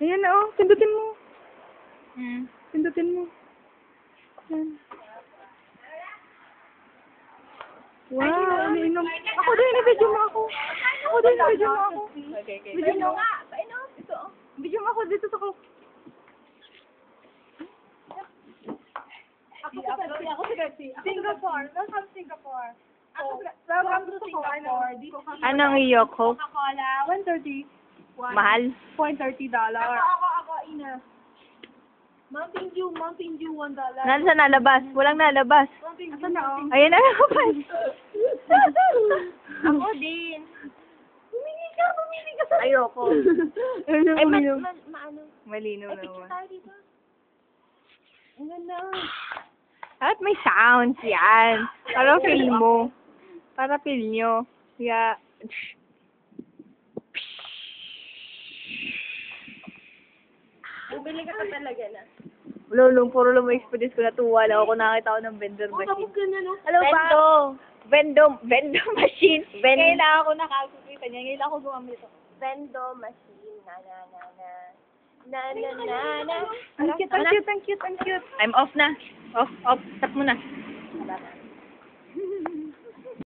Ayan na, oh. Pindutin mo. Pindutin mo. Ayan. Wow, umiinom. Ako din, i-video mo ako. Ako din, i-video mo ako. Okay. Video mo. Painom. Ito. Video mo ako dito sa ko. Ako si Garcia. Singapore. Welcome Singapore. Welcome to Singapore. Anong iyo ko? Coca-Cola. 130. Mahal? $30. Ako, Ina. Mountain Dew, $1. Nasa nalabas? Walang nalabas. Asan na, oh? Ayan na nalabas. Ako din. Pumili ka sa... Ayoko. Ayun na, Ay, umiinom. maano. Malinaw Picture naman. tayo dito. Ang ganda. At may sounds yan. Para feel mo. Para feel nyo. Kaya... Bumili ka pa talaga na. Lulong, puro lang may experience ko. Natuwa lang ako. Nakita ko ng vendor machine. ganyan, no? Hello ba? Vendo machine. Kailangan ko nakakita niya. Kailangan ko gumamit ito. Vendo machine. Na. Ang cute, ang cute, ang cute, ang cute. I'm off na. Off. Stop mo na.